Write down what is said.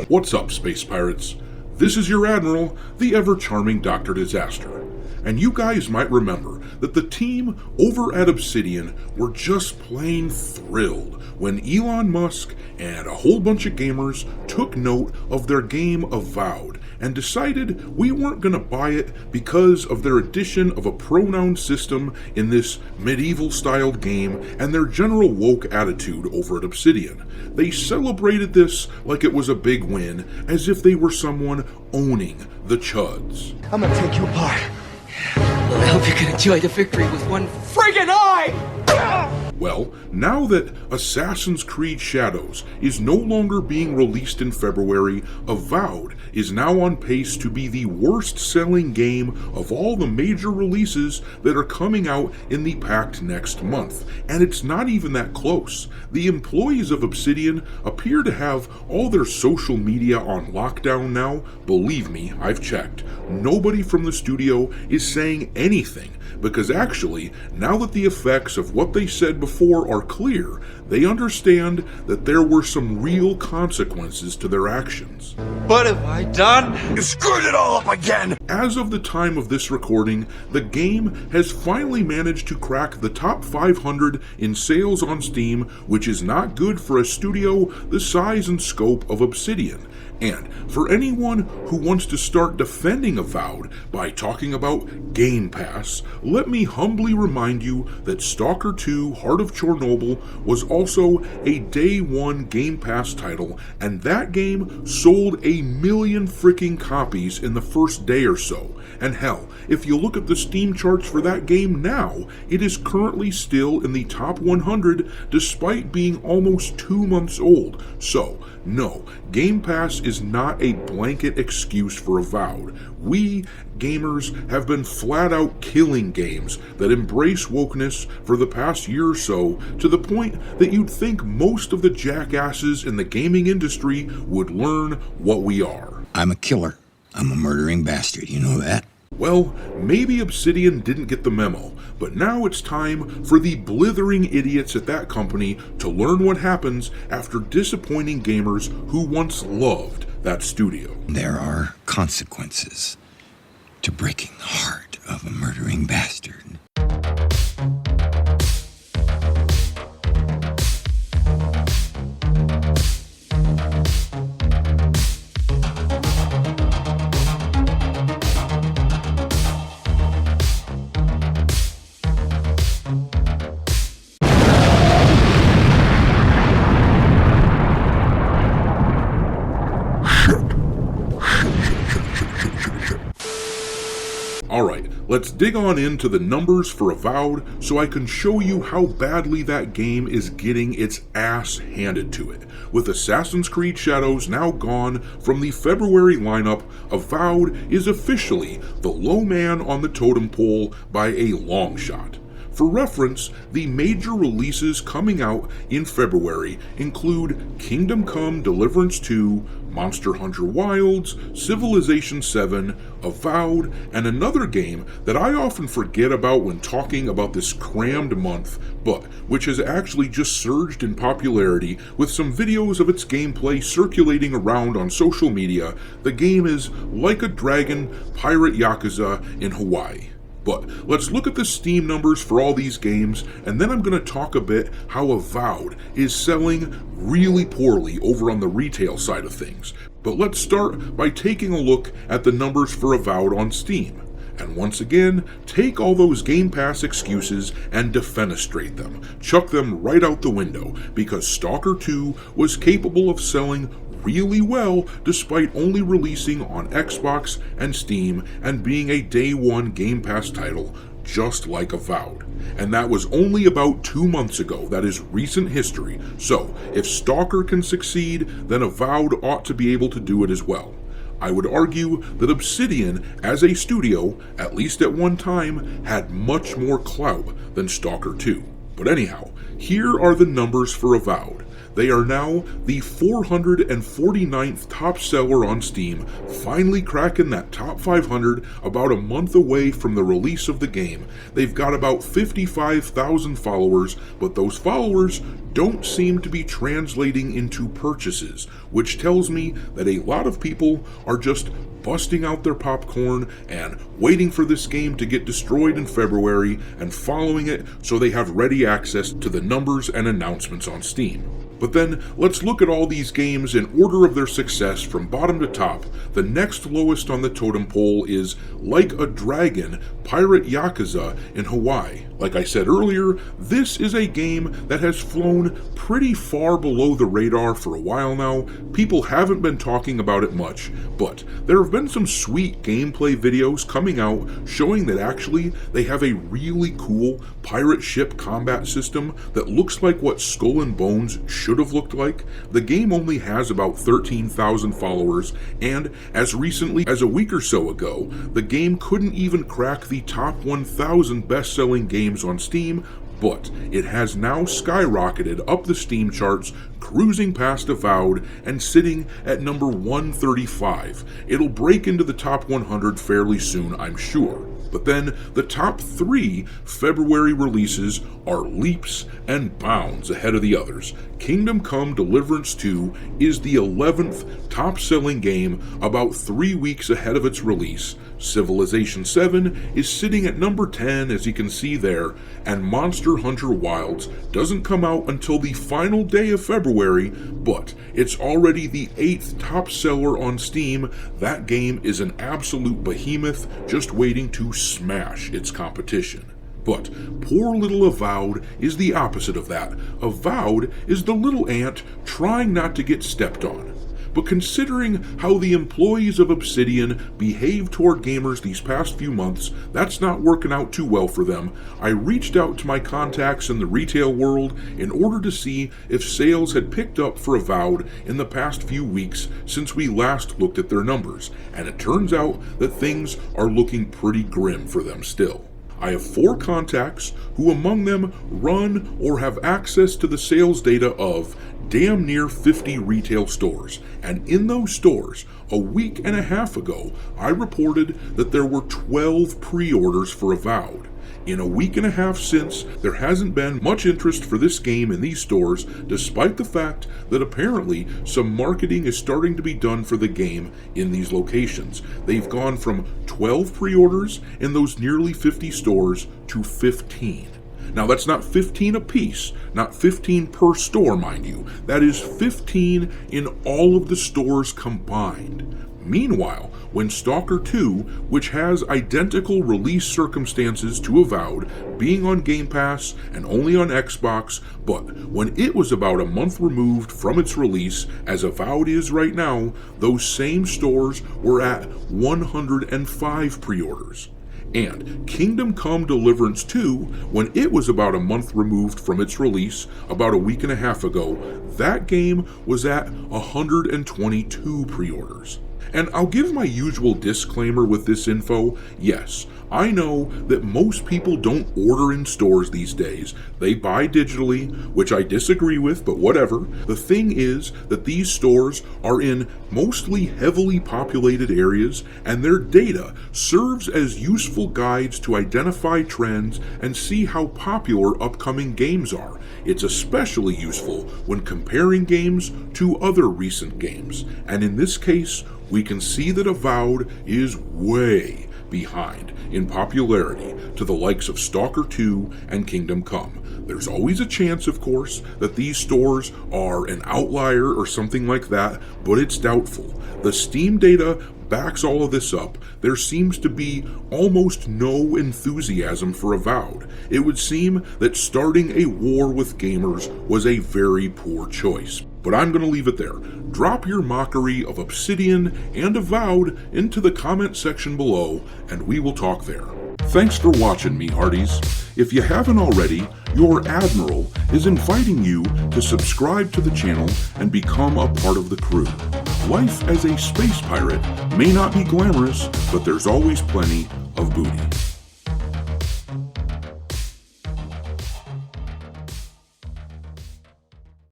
What's up, Space Pirates? This is your Admiral, the ever-charming Dr. Disaster. And you guys might remember that the team over at Obsidian were just plain thrilled when Elon Musk and a whole bunch of gamers took note of their game Avowed and decided we weren't going to buy it because of their addition of a pronoun system in this medieval-styled game and their general woke attitude over at Obsidian. They celebrated this like it was a big win, as if they were someone owning the chuds. I'm gonna take you apart. I hope you can enjoy the victory with one friggin' eye! Well, now that Assassin's Creed Shadows is no longer being released in February, Avowed is now on pace to be the worst-selling game of all the major releases that are coming out in the packed next month. And it's not even that close. The employees of Obsidian appear to have all their social media on lockdown now. Believe me, I've checked. Nobody from the studio is saying anything, because actually, now that the effects of what they said before are clear, they understand that there were some real consequences to their actions. What have I done? You screwed it all up again! As of the time of this recording, the game has finally managed to crack the top 500 in sales on Steam, which is not good for a studio the size and scope of Obsidian. And for anyone who wants to start defending Avowed by talking about Game Pass, let me humbly remind you that Stalker 2 Heart of Chernobyl was also a day one Game Pass title, and that game sold 1 million freaking copies in the first day or so. And hell, if you look at the Steam charts for that game now, it is currently still in the top 100 despite being almost 2 months old. So, no, Game Pass is not a blanket excuse for Avowed. We, gamers, have been flat out killing games that embrace wokeness for the past year or so, to the point that you'd think most of the jackasses in the gaming industry would learn what we are. I'm a killer. I'm a murdering bastard, you know that? Well, maybe Obsidian didn't get the memo, but now it's time for the blithering idiots at that company to learn what happens after disappointing gamers who once loved that studio. There are consequences to breaking the heart of a murdering bastard. Alright, let's dig on into the numbers for Avowed so I can show you how badly that game is getting its ass handed to it. With Assassin's Creed Shadows now gone from the February lineup, Avowed is officially the low man on the totem pole by a long shot. For reference, the major releases coming out in February include Kingdom Come Deliverance 2, Monster Hunter Wilds, Civilization 7, Avowed, and another game that I often forget about when talking about this crammed month, but which has actually just surged in popularity with some videos of its gameplay circulating around on social media. The game is Like a Dragon Pirate Yakuza in Hawaii. But let's look at the Steam numbers for all these games, and then I'm going to talk a bit how Avowed is selling really poorly over on the retail side of things. But let's start by taking a look at the numbers for Avowed on Steam. And once again, take all those Game Pass excuses and defenestrate them. Chuck them right out the window, because Stalker 2 was capable of selling really well despite only releasing on Xbox and Steam and being a day one Game Pass title, just like Avowed. And that was only about 2 months ago. That is recent history. So, if Stalker can succeed, then Avowed ought to be able to do it as well. I would argue that Obsidian, as a studio, at least at one time, had much more clout than Stalker 2. But anyhow, here are the numbers for Avowed. They are now the 449th top seller on Steam, finally cracking that top 500 about a month away from the release of the game. They've got about 55,000 followers, but those followers don't seem to be translating into purchases, which tells me that a lot of people are just busting out their popcorn and waiting for this game to get destroyed in February and following it so they have ready access to the numbers and announcements on Steam. But then, let's look at all these games in order of their success from bottom to top. The next lowest on the totem pole is Like a Dragon, Pirate Yakuza in Hawaii. Like I said earlier, this is a game that has flown pretty far below the radar for a while now. People haven't been talking about it much, but there have been some sweet gameplay videos coming out showing that actually they have a really cool pirate ship combat system that looks like what Skull and Bones should have looked like. The game only has about 13,000 followers, and as recently as a week or so ago, the game couldn't even crack the top 1,000 best-selling games on Steam, but it has now skyrocketed up the Steam charts, cruising past Avowed and sitting at number 135. It'll break into the top 100 fairly soon, I'm sure. But then the top 3 February releases are leaps and bounds ahead of the others. Kingdom Come: Deliverance II is the 11th top-selling game, about 3 weeks ahead of its release. Civilization 7 is sitting at number 10, as you can see there, and Monster Hunter Wilds doesn't come out until the final day of February, but it's already the 8th top seller on Steam. That game is an absolute behemoth, just waiting to smash its competition. But poor little Avowed is the opposite of that. Avowed is the little ant trying not to get stepped on. But considering how the employees of Obsidian behave toward gamers these past few months, that's not working out too well for them. I reached out to my contacts in the retail world in order to see if sales had picked up for Avowed in the past few weeks since we last looked at their numbers, and it turns out that things are looking pretty grim for them still. I have 4 contacts who among them run or have access to the sales data of damn near 50 retail stores, and in those stores, a week and a half ago, I reported that there were 12 pre-orders for Avowed. In a week and a half since, there hasn't been much interest for this game in these stores, despite the fact that apparently some marketing is starting to be done for the game in these locations. They've gone from 12 pre-orders in those nearly 50 stores to 15. Now, that's not 15 apiece, not 15 per store, mind you. That is 15 in all of the stores combined. Meanwhile, when Stalker 2, which has identical release circumstances to Avowed, being on Game Pass and only on Xbox, but when it was about a month removed from its release, as Avowed is right now, those same stores were at 105 pre-orders. And Kingdom Come: Deliverance 2, when it was about a month removed from its release, about a week and a half ago, that game was at 122 pre-orders. And I'll give my usual disclaimer with this info. Yes, I know that most people don't order in stores these days. They buy digitally, which I disagree with, but whatever. The thing is that these stores are in mostly heavily populated areas, and their data serves as useful guides to identify trends and see how popular upcoming games are. It's especially useful when comparing games to other recent games, and in this case, we can see that Avowed is way behind in popularity to the likes of Stalker 2 and Kingdom Come. There's always a chance, of course, that these stores are an outlier or something like that, but it's doubtful. The Steam data backs all of this up. There seems to be almost no enthusiasm for Avowed. It would seem that starting a war with gamers was a very poor choice. But I'm going to leave it there. Drop your mockery of Obsidian and Avowed into the comment section below, and we will talk there. Thanks for watching, me hearties. If you haven't already, your Admiral is inviting you to subscribe to the channel and become a part of the crew. Life as a space pirate may not be glamorous, but there's always plenty of booty.